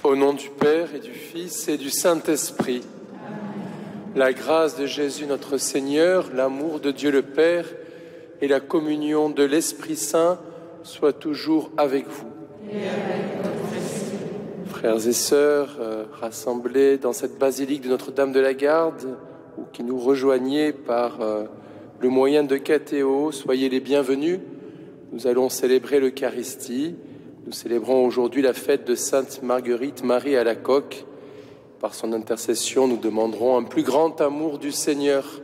Au nom du Père et du Fils et du Saint-Esprit, la grâce de Jésus notre Seigneur, l'amour de Dieu le Père et la communion de l'Esprit Saint soient toujours avec vous. Frères et sœurs, rassemblés dans cette basilique de Notre-Dame de la Garde, ou qui nous rejoignez par le moyen de Catéo, soyez les bienvenus. Nous allons célébrer l'Eucharistie. Nous célébrons aujourd'hui la fête de Sainte Marguerite Marie Alacoque. Par son intercession, nous demanderons un plus grand amour du Seigneur.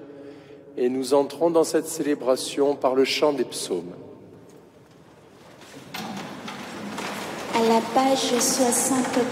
Et nous entrons dans cette célébration par le chant des psaumes. À la page 63.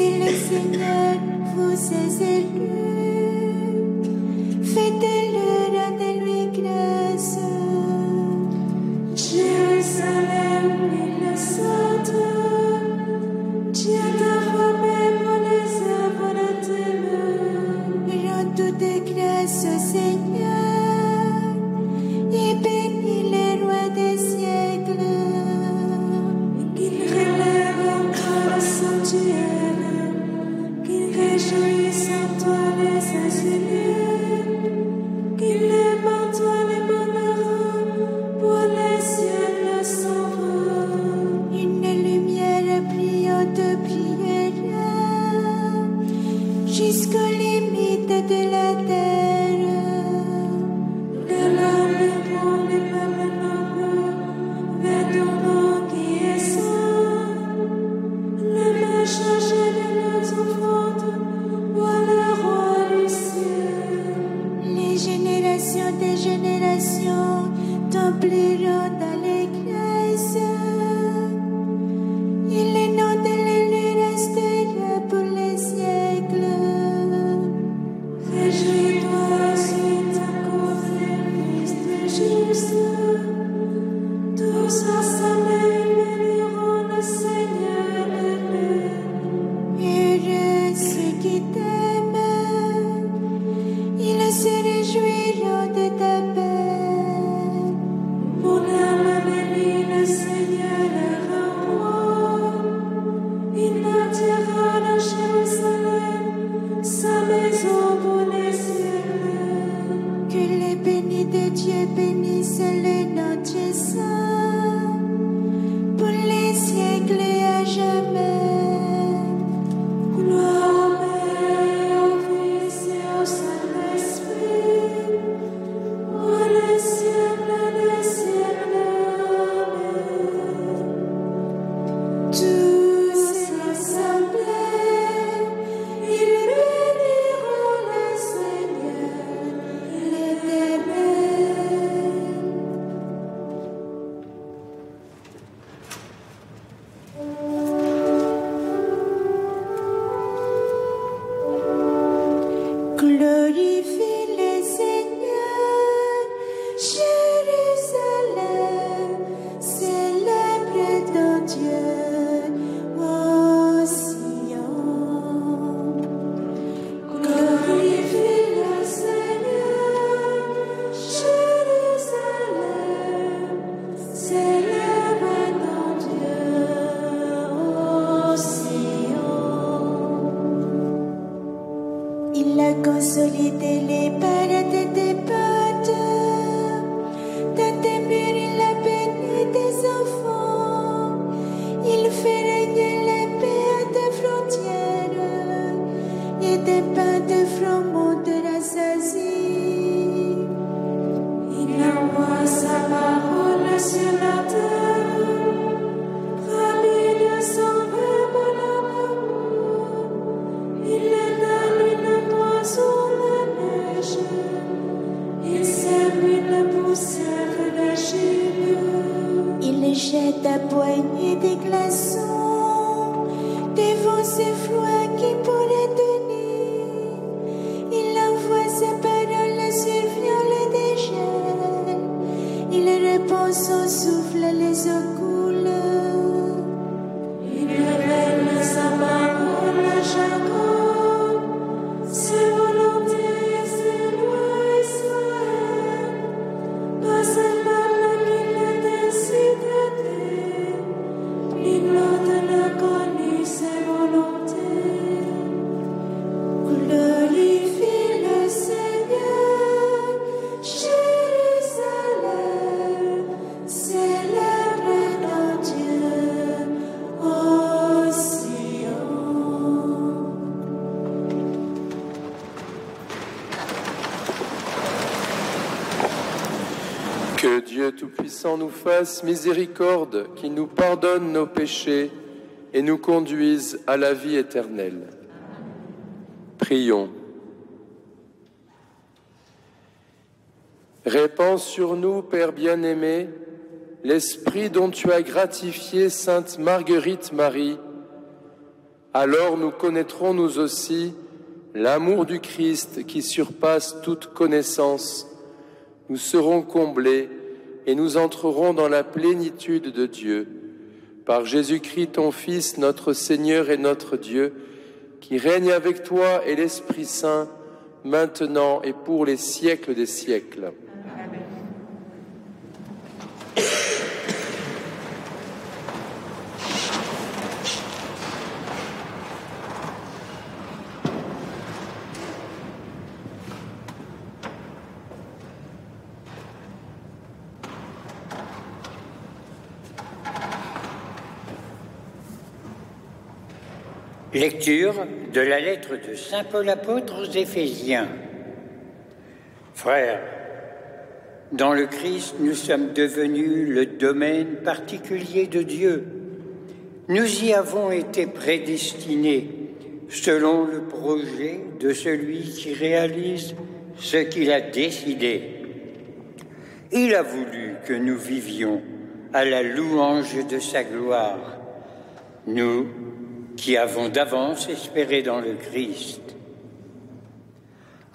Si le Seigneur vous est élu, faites-le, rendez-lui grâce. Jérusalem, ville sainte, tiens ta foi-même pour les œuvres de tes mains. Rends toute grâce au Seigneur et bénis le roi des siècles. Qu'il relève encore le sanctuaire, qu'il réjouisse en toi les exilés, qu'il aime en toi les malheureux pour les siècles sans fin. Une lumière brillante brillera jusqu'aux limites de la terre. De l'homme et les peuples nombreux vers ton nom qui est saint. Le main chargée de nos offrandes pour le roi du ciel. Les générations des générations t'empliront d'allégresse, et le nom de l'élu restera pour les siècles. Réjouis-toi suite à cause des fils de juste, tous ensemble béniront le Seigneur éternel. Heureux ceux qui t'aiment, ils se réjouiront de ta paix. Mon âme bénit le Seigneur le roi, il bâtira dans Jérusalem sa maison pour les siècles. Que les bénis de Dieu bénissent le nom de saint pour les siècles et à jamais. Gloire au Père, au Fils et au Saint-Esprit, pour les siècles des siècles. Amen. Tous assemblés, ils béniront le Seigneur, l'Éternel. Glorifie le Seigneur, Jérusalem, célèbre ton Dieu, ô Sion. Glorifie le Seigneur, Jérusalem, célèbre ton Dieu, ô Sion. Il a consolidé les barres de tes portes. Dans tes murs, il a béni tes enfants. Il fait régner les paix à tes frontières et des pains de froment de rassasie. Il envoie sa parole sur la terre, ramène son verbe à l'amour. Il est dans une poisson de neige, il sème une poussière d'Égypte. Il jette à poignée des glaçons, devant ces froids qui pourraient tenir. Il envoie sa parole sur viol des gels, il répand son souffle, les eaux coulent. Il révèle sa parole à Jacob, ses volontés, ses lois Israël. Par ses paroles qu'il est ainsi traité, il l'autre n'a connu ses volontés. Glorifie le Seigneur, Jérusalem, célèbre ton Dieu, ô Sion. Que Dieu Tout-Puissant nous fasse miséricorde, qu'il nous pardonne nos péchés et nous conduise à la vie éternelle. Prions. Répands sur nous, Père bien-aimé, l'esprit dont tu as gratifié Sainte Marguerite Marie, Alors nous connaîtrons nous aussi l'amour du Christ qui surpasse toute connaissance. Nous serons comblés et nous entrerons dans la plénitude de Dieu. Par Jésus-Christ, ton Fils, notre Seigneur et notre Dieu, qui règne avec toi et l'Esprit Saint, maintenant et pour les siècles des siècles. Lecture de la lettre de saint Paul apôtre aux Éphésiens. Frères, dans le Christ, nous sommes devenus le domaine particulier de Dieu. Nous y avons été prédestinés selon le projet de celui qui réalise ce qu'il a décidé. Il a voulu que nous vivions à la louange de sa gloire, nous qui avons d'avance espéré dans le Christ.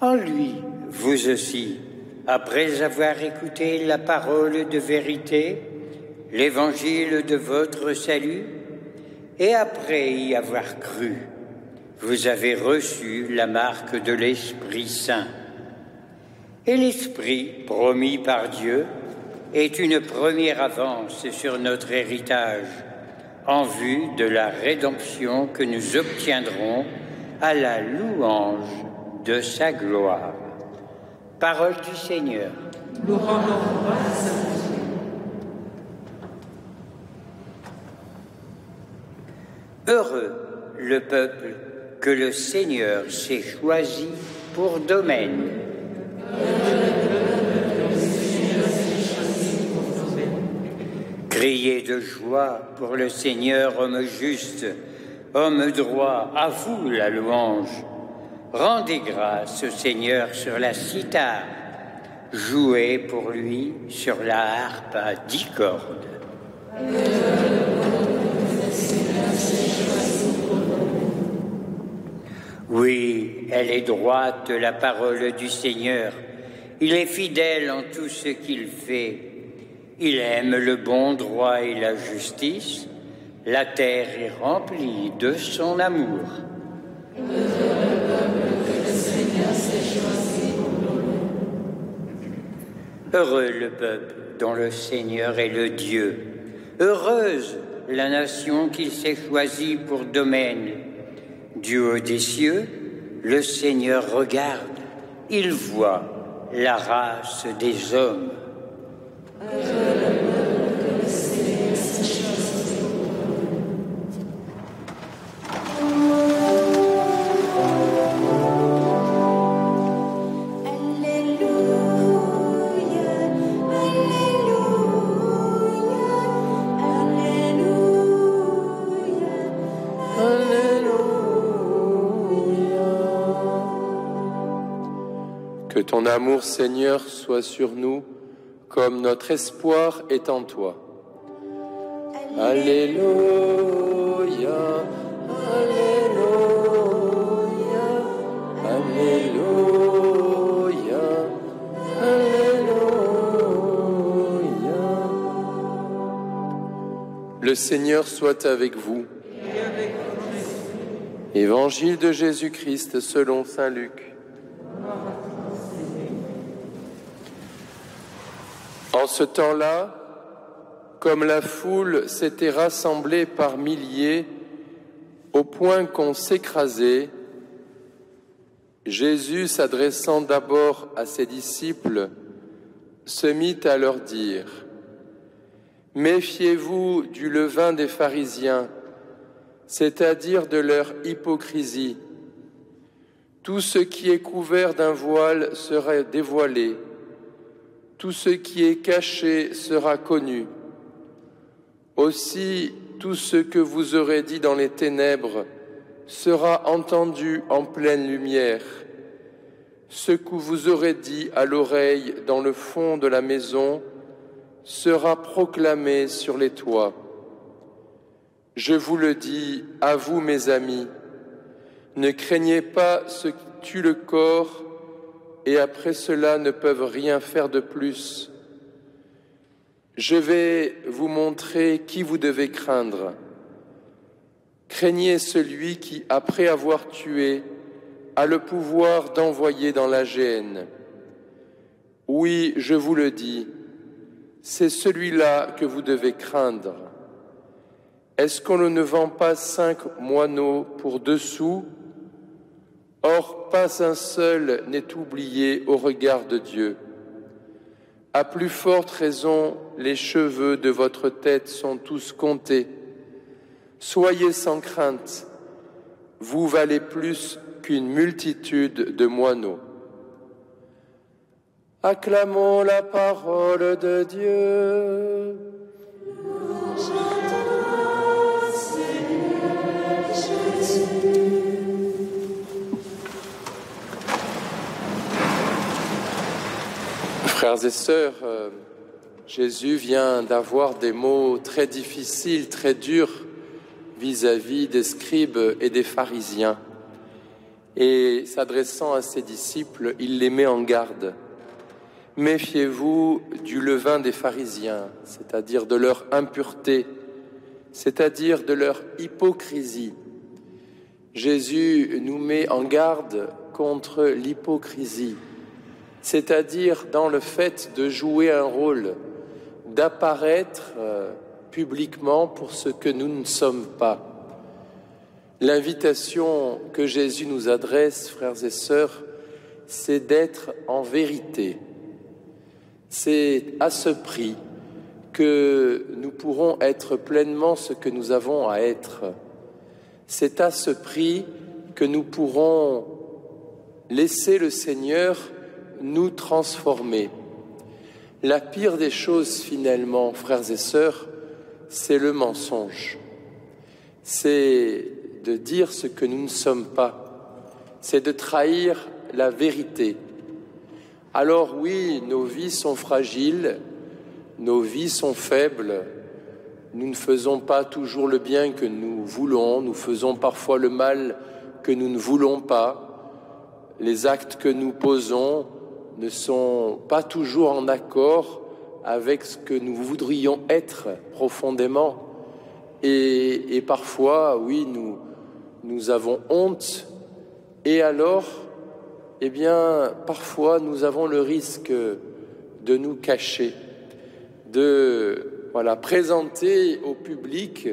En lui, vous aussi, après avoir écouté la parole de vérité, l'évangile de votre salut, et après y avoir cru, vous avez reçu la marque de l'Esprit Saint. Et l'Esprit, promis par Dieu, est une première avance sur notre héritage, en vue de la rédemption que nous obtiendrons à la louange de sa gloire. Parole du Seigneur. Nous rendons grâce à Dieu. Heureux le peuple que le Seigneur s'est choisi pour domaine. Criez de joie pour le Seigneur, homme juste, homme droit, à vous la louange. Rendez grâce au Seigneur sur la cithare, jouez pour lui sur la harpe à 10 cordes. Oui, elle est droite, la parole du Seigneur. Il est fidèle en tout ce qu'il fait. Il aime le bon droit et la justice. La terre est remplie de son amour. Heureux le peuple dont le Seigneur est le Dieu. Heureuse la nation qu'il s'est choisie pour domaine. Du haut des cieux, le Seigneur regarde. Il voit la race des hommes. Que ton amour, Seigneur, soit sur nous, comme notre espoir est en toi. Alléluia, Alléluia, Alléluia, Alléluia. Le Seigneur soit avec vous. Évangile de Jésus-Christ selon saint Luc. En ce temps-là, comme la foule s'était rassemblée par milliers, au point qu'on s'écrasait, Jésus, s'adressant d'abord à ses disciples, se mit à leur dire : « Méfiez-vous du levain des pharisiens, c'est-à-dire de leur hypocrisie. Tout ce qui est couvert d'un voile sera dévoilé. Tout ce qui est caché sera connu. Aussi, tout ce que vous aurez dit dans les ténèbres sera entendu en pleine lumière. Ce que vous aurez dit à l'oreille dans le fond de la maison sera proclamé sur les toits. Je vous le dis, à vous mes amis, ne craignez pas ceux qui tuent le corps et après cela ne peuvent rien faire de plus. Je vais vous montrer qui vous devez craindre. Craignez celui qui, après avoir tué, a le pouvoir d'envoyer dans la géhenne. Oui, je vous le dis, c'est celui-là que vous devez craindre. Est-ce qu'on ne vend pas 5 moineaux pour 2 sous? Or, pas un seul n'est oublié au regard de Dieu. À plus forte raison, les cheveux de votre tête sont tous comptés. Soyez sans crainte, vous valez plus qu'une multitude de moineaux. Acclamons la parole de Dieu. Frères et sœurs, Jésus vient d'avoir des mots très difficiles, très durs vis-à-vis des scribes et des pharisiens. Et s'adressant à ses disciples, il les met en garde. Méfiez-vous du levain des pharisiens, c'est-à-dire de leur impureté, c'est-à-dire de leur hypocrisie. Jésus nous met en garde contre l'hypocrisie, c'est-à-dire dans le fait de jouer un rôle, d'apparaître publiquement pour ce que nous ne sommes pas. L'invitation que Jésus nous adresse, frères et sœurs, c'est d'être en vérité. C'est à ce prix que nous pourrons être pleinement ce que nous avons à être. C'est à ce prix que nous pourrons laisser le Seigneur nous transformer. La pire des choses, finalement, frères et sœurs, c'est le mensonge. C'est de dire ce que nous ne sommes pas. C'est de trahir la vérité. Alors oui, nos vies sont fragiles, nos vies sont faibles, nous ne faisons pas toujours le bien que nous voulons, nous faisons parfois le mal que nous ne voulons pas, les actes que nous posons ne sont pas toujours en accord avec ce que nous voudrions être profondément. Et parfois, oui, nous avons honte. Et alors, eh bien, parfois, nous avons le risque de nous cacher, de présenter au public,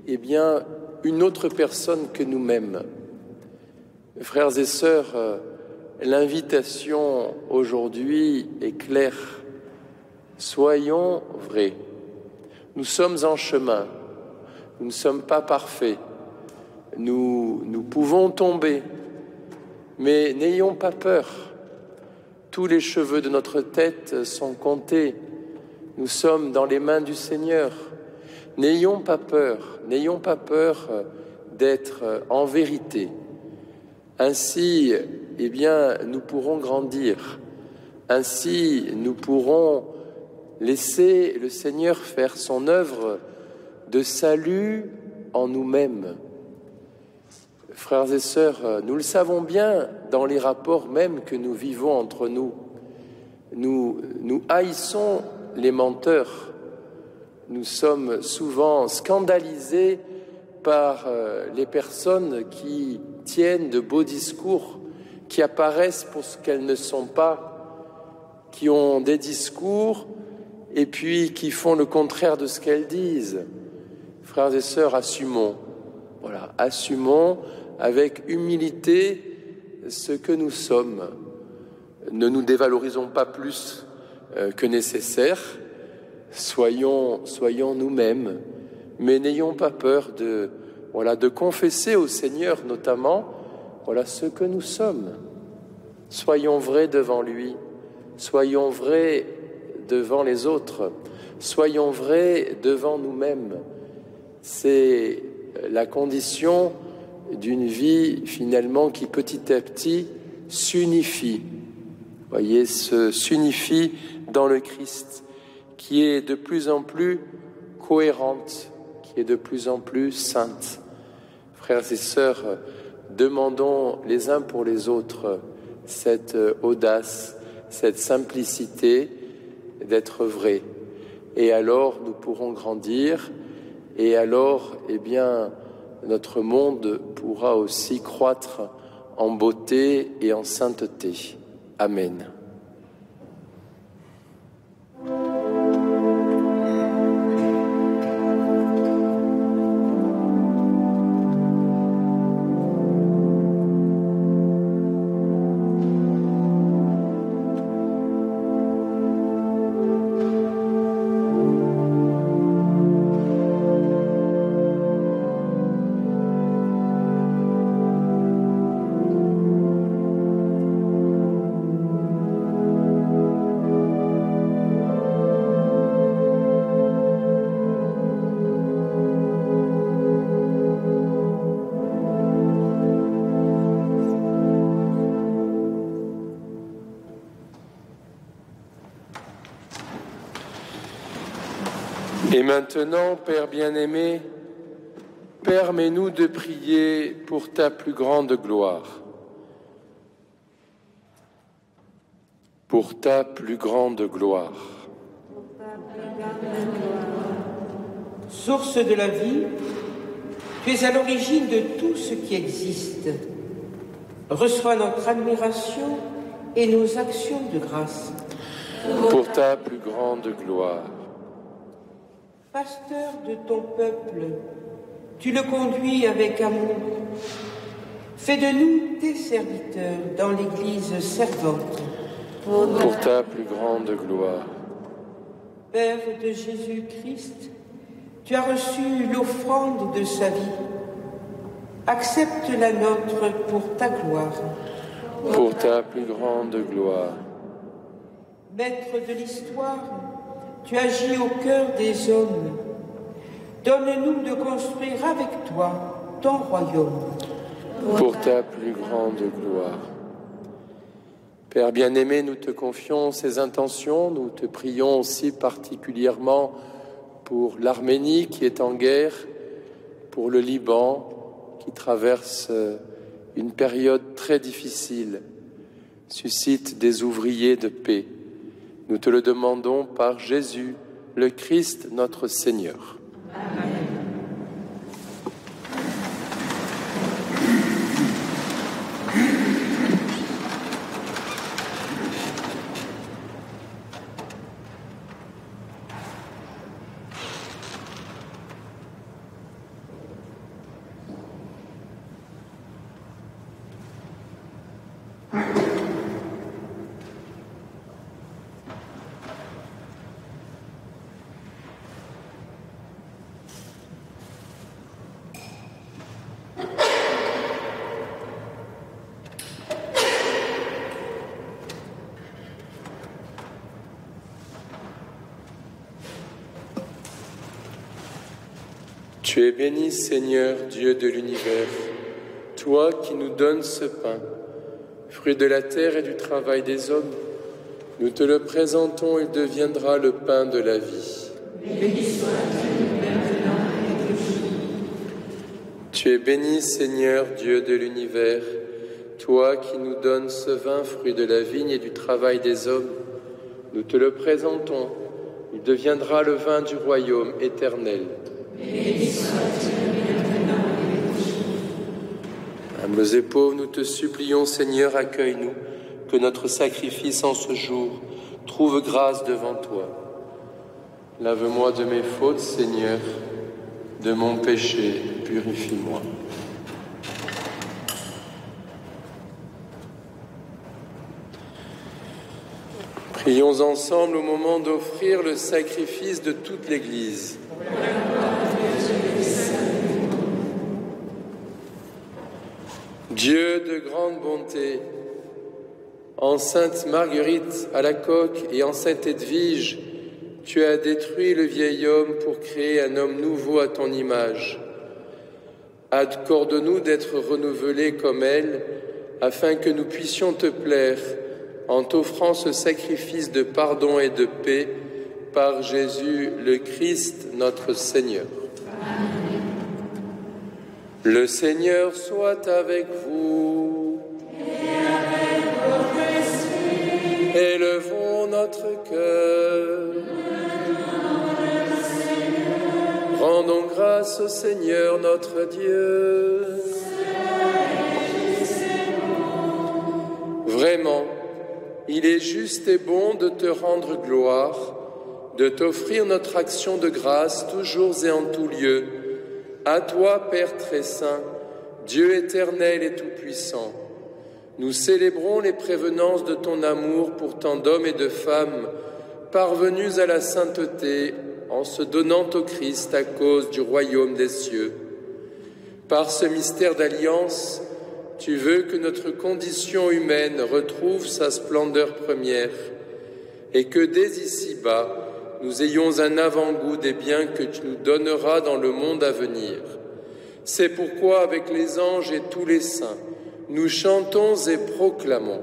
eh bien, une autre personne que nous-mêmes. Frères et sœurs, l'invitation aujourd'hui est claire. Soyons vrais. Nous sommes en chemin. Nous ne sommes pas parfaits. Nous pouvons tomber. Mais n'ayons pas peur. Tous les cheveux de notre tête sont comptés. Nous sommes dans les mains du Seigneur. N'ayons pas peur d'être en vérité. Ainsi, eh bien, nous pourrons grandir. Ainsi, nous pourrons laisser le Seigneur faire son œuvre de salut en nous-mêmes. Frères et sœurs, nous le savons bien dans les rapports même que nous vivons entre nous. Nous haïssons les menteurs. Nous sommes souvent scandalisés par les personnes qui tiennent de beaux discours, qui apparaissent pour ce qu'elles ne sont pas, qui ont des discours et puis qui font le contraire de ce qu'elles disent. Frères et sœurs, assumons. Assumons avec humilité ce que nous sommes. Ne nous dévalorisons pas plus que nécessaire. Soyons nous-mêmes, mais n'ayons pas peur de confesser au Seigneur notamment ce que nous sommes. Soyons vrais devant lui, soyons vrais devant les autres, soyons vrais devant nous-mêmes. C'est la condition d'une vie finalement qui petit à petit s'unifie. S'unifie dans le Christ, qui est de plus en plus cohérente, qui est de plus en plus sainte. Frères et sœurs, demandons les uns pour les autres cette audace, cette simplicité d'être vrais. Et alors, nous pourrons grandir, et alors, notre monde pourra aussi croître en beauté et en sainteté. Amen. Et maintenant, Père bien-aimé, permets-nous de prier pour ta plus grande gloire. Pour ta plus grande gloire. Source de la vie, tu es à l'origine de tout ce qui existe. Reçois notre admiration et nos actions de grâce. Pour ta plus grande gloire. Pasteur de ton peuple, tu le conduis avec amour. Fais de nous tes serviteurs dans l'Église servante. Pour ta plus grande gloire. Père de Jésus-Christ, tu as reçu l'offrande de sa vie. Accepte la nôtre pour ta gloire. Pour ta plus grande gloire. Maître de l'histoire, tu agis au cœur des hommes. Donne-nous de construire avec toi ton royaume. Pour ta plus grande gloire. Père bien-aimé, nous te confions ces intentions. Nous te prions aussi particulièrement pour l'Arménie qui est en guerre, pour le Liban qui traverse une période très difficile, suscite des ouvriers de paix. Nous te le demandons par Jésus, le Christ, notre Seigneur. Amen. Tu es béni, Seigneur, Dieu de l'univers, toi qui nous donnes ce pain, fruit de la terre et du travail des hommes. Nous te le présentons, il deviendra le pain de la vie. Béni sois-tu maintenant et toujours. Tu es béni, Seigneur, Dieu de l'univers, toi qui nous donnes ce vin, fruit de la vigne et du travail des hommes. Nous te le présentons, il deviendra le vin du royaume éternel. Béni sois-tu maintenant et toujours. Humbles et pauvres, nous te supplions, Seigneur, accueille-nous, que notre sacrifice en ce jour trouve grâce devant toi. Lave-moi de mes fautes, Seigneur, de mon péché, purifie-moi. Prions ensemble au moment d'offrir le sacrifice de toute l'Église. Dieu de grande bonté, en Sainte Marguerite à la Coque et en Sainte Edwige, tu as détruit le vieil homme pour créer un homme nouveau à ton image. Accorde-nous d'être renouvelés comme elle, afin que nous puissions te plaire en t'offrant ce sacrifice de pardon et de paix par Jésus le Christ, notre Seigneur. Le Seigneur soit avec vous. Élevons notre cœur. Rendons grâce au Seigneur notre Dieu. Vraiment, il est juste et bon de te rendre gloire, de t'offrir notre action de grâce toujours et en tout lieu. À toi, Père très saint, Dieu éternel et tout-puissant, nous célébrons les prévenances de ton amour pour tant d'hommes et de femmes parvenus à la sainteté en se donnant au Christ à cause du royaume des cieux. Par ce mystère d'alliance, tu veux que notre condition humaine retrouve sa splendeur première et que dès ici-bas, nous ayons un avant-goût des biens que tu nous donneras dans le monde à venir. C'est pourquoi, avec les anges et tous les saints, nous chantons et proclamons.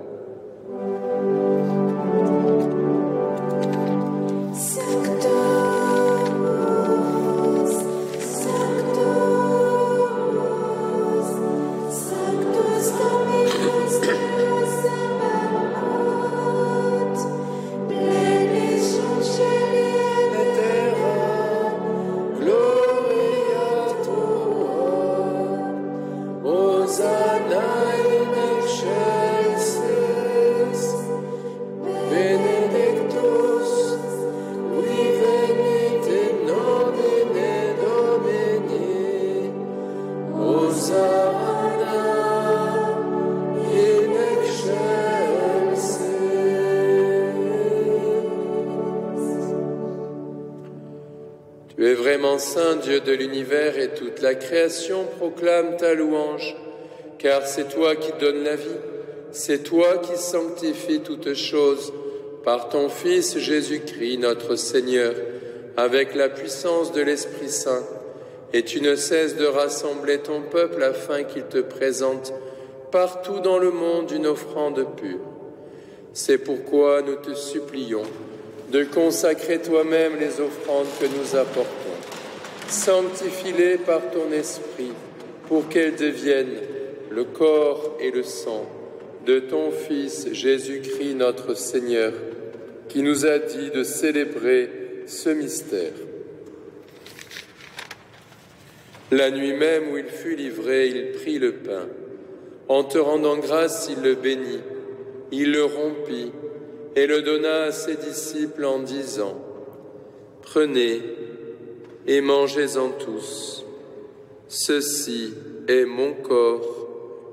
Tu es vraiment saint, Dieu de l'univers, et toute la création proclame ta louange, car c'est toi qui donnes la vie, c'est toi qui sanctifies toutes choses par ton Fils Jésus-Christ, notre Seigneur, avec la puissance de l'Esprit Saint, et tu ne cesses de rassembler ton peuple afin qu'il te présente partout dans le monde une offrande pure. C'est pourquoi nous te supplions de consacrer toi-même les offrandes que nous apportons. Sanctifie-les par ton Esprit pour qu'elles deviennent le corps et le sang de ton Fils Jésus-Christ notre Seigneur, qui nous a dit de célébrer ce mystère. La nuit même où il fut livré, il prit le pain. En te rendant grâce, il le bénit, il le rompit et le donna à ses disciples en disant : « Prenez et mangez-en tous. Ceci est mon corps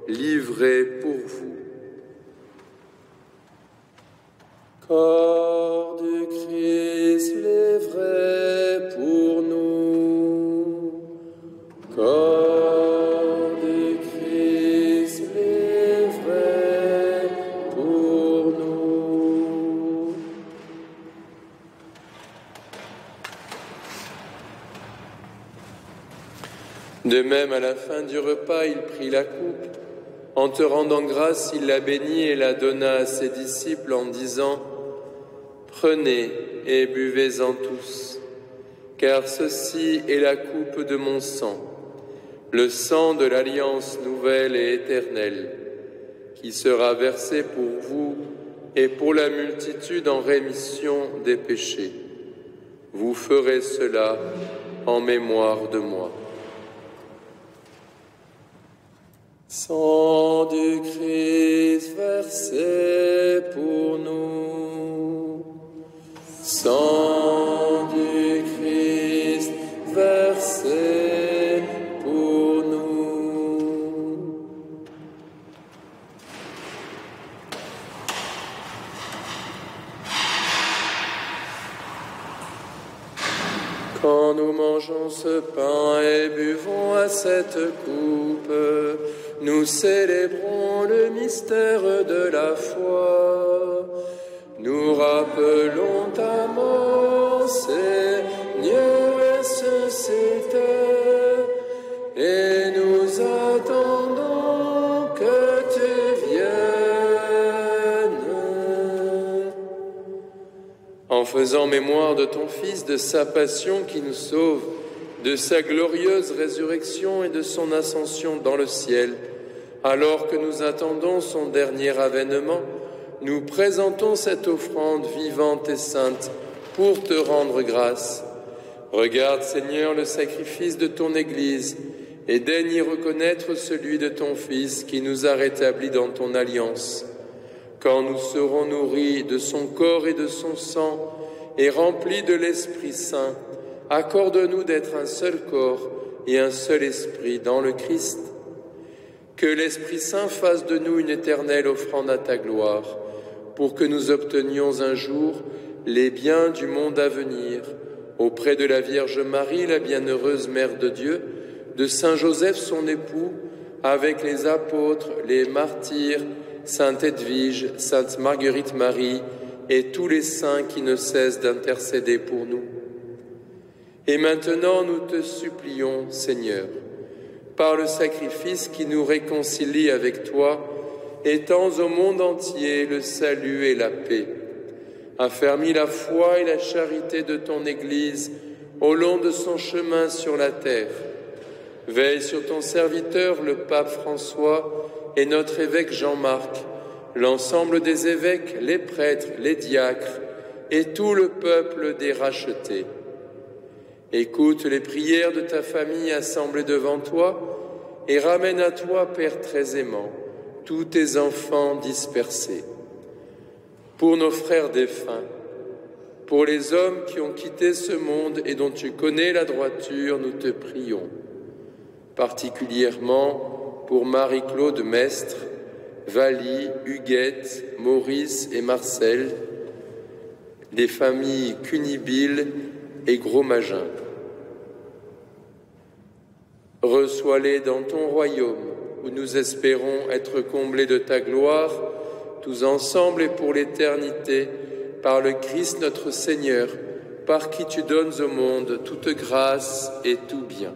livré pour vous. » Corps du Christ livré pour nous. Corps du Christ livré pour nous. De même, à la fin du repas, il prit la coupe. En te rendant grâce, il la bénit et la donna à ses disciples en disant : « Prenez et buvez-en tous, car ceci est la coupe de mon sang, le sang de l'alliance nouvelle et éternelle, qui sera versé pour vous et pour la multitude en rémission des péchés. Vous ferez cela en mémoire de moi. » Sang du Christ versé pour nous. Sang du Christ versé pour nous. Quand nous mangeons ce pain et buvons à cette coupe, nous célébrons le mystère de la foi. Nous rappelons ta mort, Seigneur, ressuscité, et nous attendons que tu viennes. En faisant mémoire de ton Fils, de sa passion qui nous sauve, de sa glorieuse résurrection et de son ascension dans le ciel, alors que nous attendons son dernier avènement, nous présentons cette offrande vivante et sainte pour te rendre grâce. Regarde, Seigneur, le sacrifice de ton Église et daigne y reconnaître celui de ton Fils qui nous a rétablis dans ton alliance. Quand nous serons nourris de son corps et de son sang et remplis de l'Esprit Saint, accorde-nous d'être un seul corps et un seul esprit dans le Christ. Que l'Esprit Saint fasse de nous une éternelle offrande à ta gloire, pour que nous obtenions un jour les biens du monde à venir, auprès de la Vierge Marie, la bienheureuse Mère de Dieu, de Saint Joseph son époux, avec les apôtres, les martyrs, Sainte Edwige, Sainte Marguerite Marie et tous les saints qui ne cessent d'intercéder pour nous. Et maintenant, nous te supplions, Seigneur, par le sacrifice qui nous réconcilie avec toi, étends au monde entier le salut et la paix. Affermis la foi et la charité de ton Église au long de son chemin sur la terre. Veille sur ton serviteur, le pape François, et notre évêque Jean-Marc, l'ensemble des évêques, les prêtres, les diacres, et tout le peuple des rachetés. Écoute les prières de ta famille assemblée devant toi et ramène à toi, Père très aimant, tous tes enfants dispersés. Pour nos frères défunts, pour les hommes qui ont quitté ce monde et dont tu connais la droiture, nous te prions. Particulièrement pour Marie-Claude Mestre, Valie, Huguette, Maurice et Marcel, les familles Cunibile et Gros-Magin. Reçois-les dans ton royaume, où nous espérons être comblés de ta gloire, tous ensemble et pour l'éternité, par le Christ notre Seigneur, par qui tu donnes au monde toute grâce et tout bien.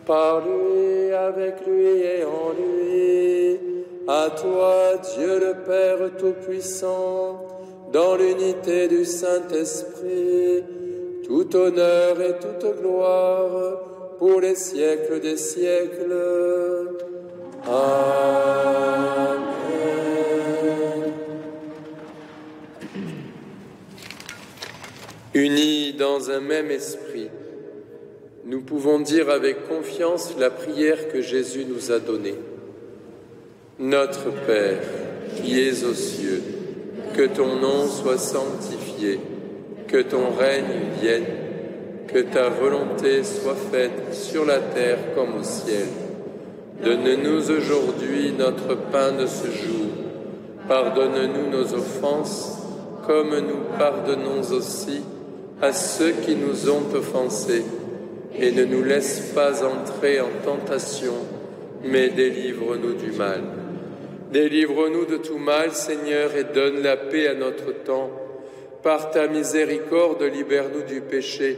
Par lui, avec lui et en lui, à toi, Dieu le Père Tout-Puissant, dans l'unité du Saint-Esprit, tout honneur et toute gloire pour les siècles des siècles. Amen. Unis dans un même esprit, nous pouvons dire avec confiance la prière que Jésus nous a donnée. Notre Père, qui es aux cieux, que ton nom soit sanctifié, que ton règne vienne, que ta volonté soit faite sur la terre comme au ciel. Donne-nous aujourd'hui notre pain de ce jour. Pardonne-nous nos offenses, comme nous pardonnons aussi à ceux qui nous ont offensés. Et ne nous laisse pas entrer en tentation, mais délivre-nous du mal. Délivre-nous de tout mal, Seigneur, et donne la paix à notre temps. Par ta miséricorde, libère-nous du péché.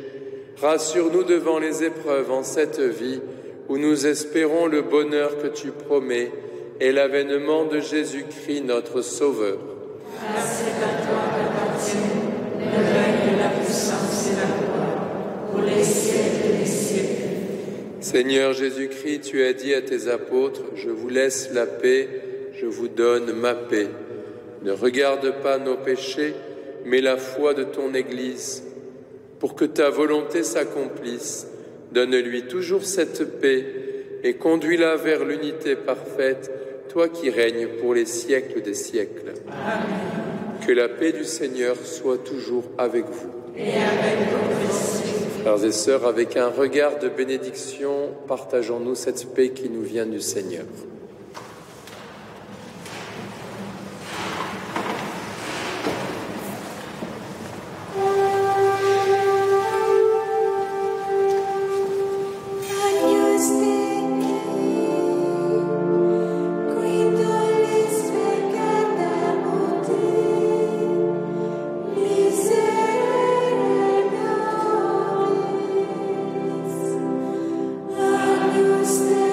Rassure-nous devant les épreuves en cette vie, où nous espérons le bonheur que tu promets et l'avènement de Jésus-Christ, notre Sauveur. Grâce à toi appartiennent le règne, la puissance et la gloire, pour les siècles des siècles. Seigneur Jésus-Christ, tu as dit à tes apôtres, « Je vous laisse la paix, je vous donne ma paix. Ne regarde pas nos péchés, mais la foi de ton Église. Pour que ta volonté s'accomplisse, donne-lui toujours cette paix et conduis-la vers l'unité parfaite, toi qui règnes pour les siècles des siècles. Amen. Que la paix du Seigneur soit toujours avec vous. Et avec votre esprit. Frères et sœurs, avec un regard de bénédiction, partageons-nous cette paix qui nous vient du Seigneur. Agnus Dei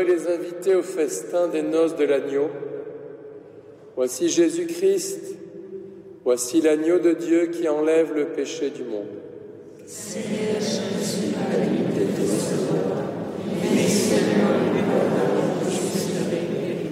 les invités au festin des noces de l'agneau. Voici Jésus-Christ, voici l'agneau de Dieu qui enlève le péché du monde. Seigneur, je ne suis pas digne de te recevoir, mais seulement une parole, je serai guéri.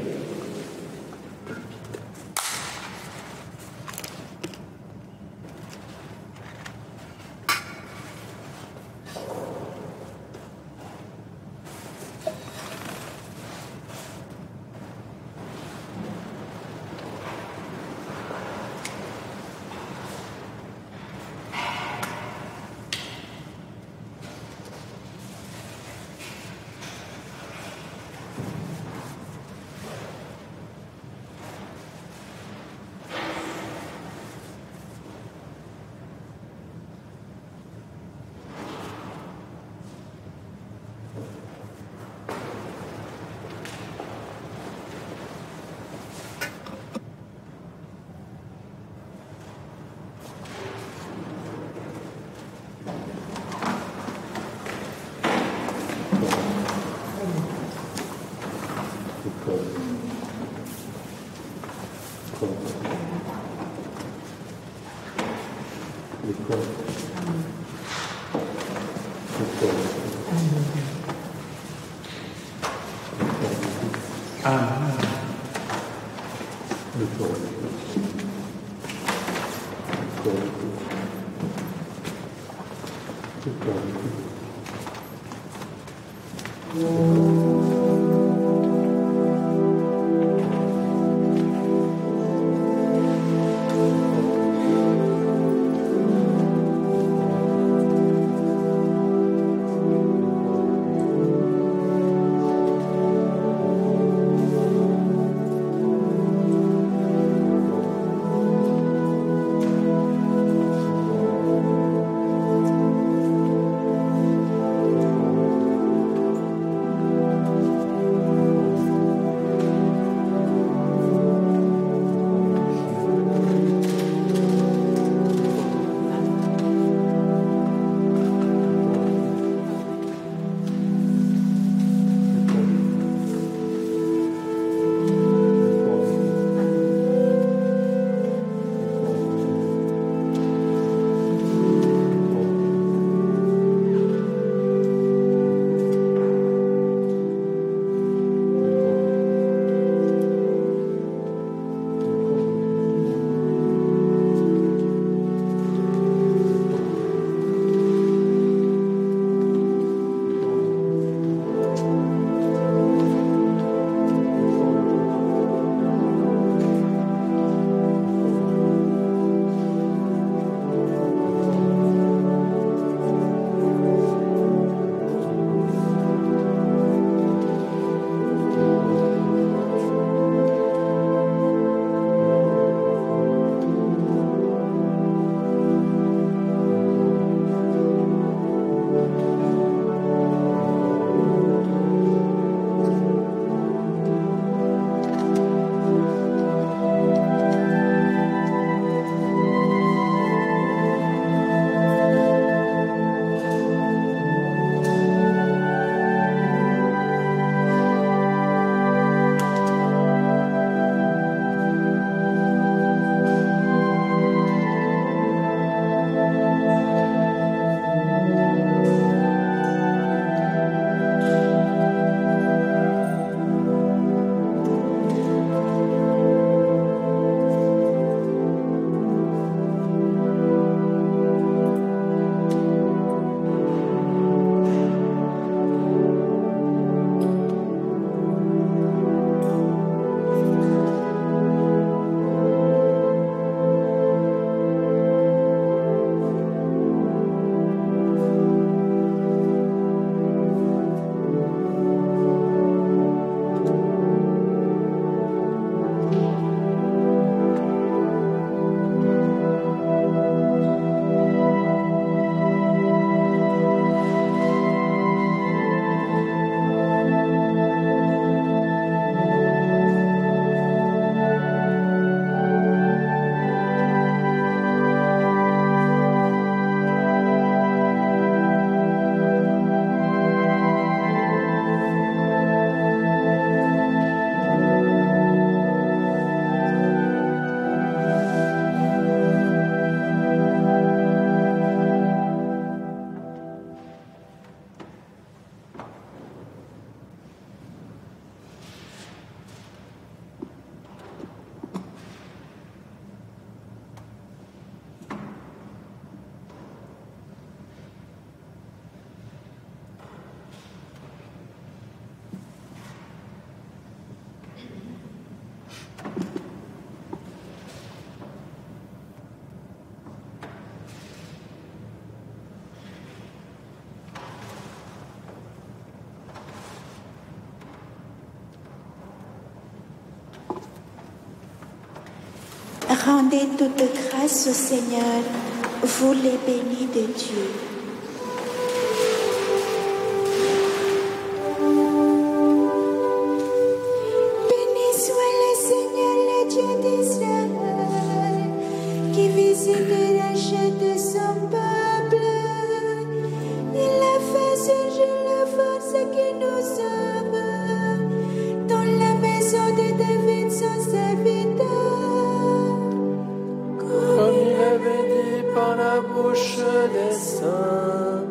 Rendez toute grâce au Seigneur, vous les bénis de Dieu. Béni soit le Seigneur, le Dieu d'Israël, qui visite et rachète son peuple. Il a fait surgir la force qui nous sauve dans la maison de David, son serviteur. Comme il avait dit par la bouche des saints,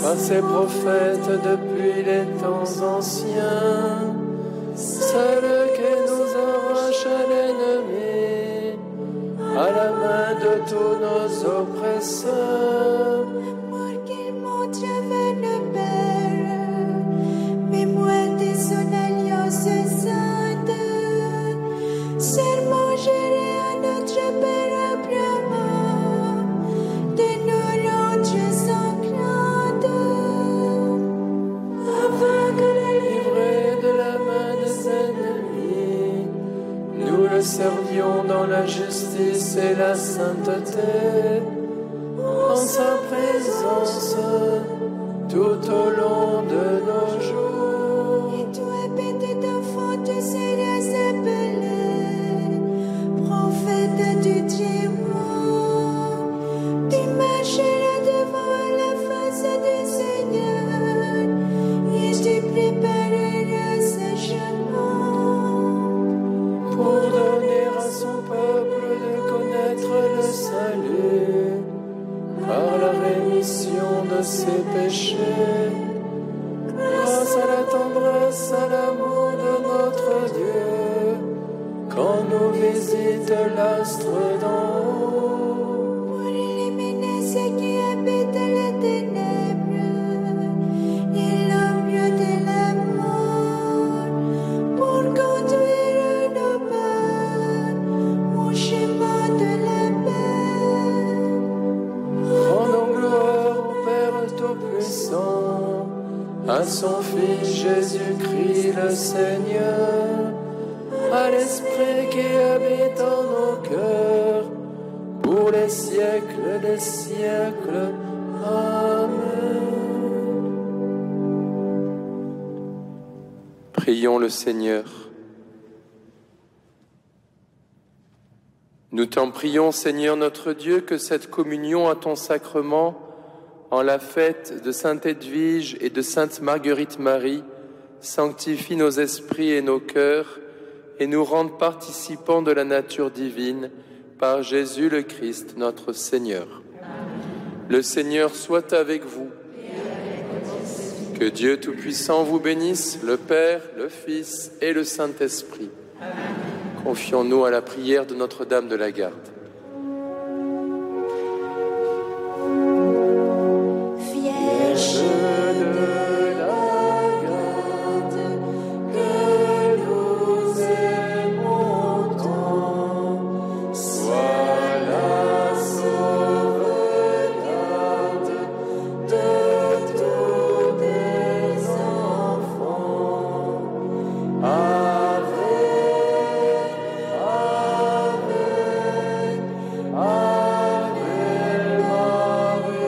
par ses prophètes depuis les temps anciens, celle qui nous arrache à l'ennemi, à la main de tous nos oppresseurs. Pour qu'il montre vers nos pères, mémoire de son alliance sainte, serment juré à notre Père Abraham, de nous rendre sans crainte, avant que Livré de la main des ennemis, nous le servions dans la justice et la sainteté, en sa présence tout au long de nos jours. et toi, petit enfant, tu seras appelé prophète du Très-Haut. Tu marcheras devant la face du Seigneur et tu prépareras ce chemin. Pour donner à son peuple de connaître le salut par la rémission de ses péchés, grâce à la tendresse, à l'amour de notre Dieu, quand nous visite l'astre d'en haut. Pour éliminer ceux qui habitent les ténèbres et l'ombre de la mort, pour conduire nos pas au chemin de la paix. Rendons gloire au Père Tout-Puissant, à son Fils Jésus-Christ le Seigneur, à l'Esprit qui habite en nos cœurs, pour les siècles des siècles. Amen. Prions le Seigneur. Nous t'en prions, Seigneur notre Dieu, que cette communion à ton sacrement, en la fête de Sainte Edwige et de Sainte Marguerite Marie, sanctifie nos esprits et nos cœurs et nous rende participants de la nature divine par Jésus le Christ, notre Seigneur. Le Seigneur soit avec vous. Que Dieu Tout-Puissant vous bénisse, le Père, le Fils et le Saint-Esprit. Confions-nous à la prière de Notre-Dame de la Garde. Vierge de la garde, que nous aimons tant, sois la sauvegarde de tous tes enfants. Ave, Ave, Ave Maria.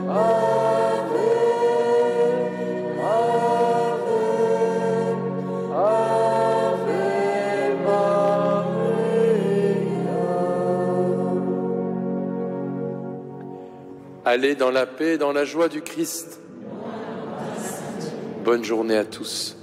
Ave, Ave, Ave Maria. Allez dans la paix et dans la joie du Christ. Bonne journée à tous.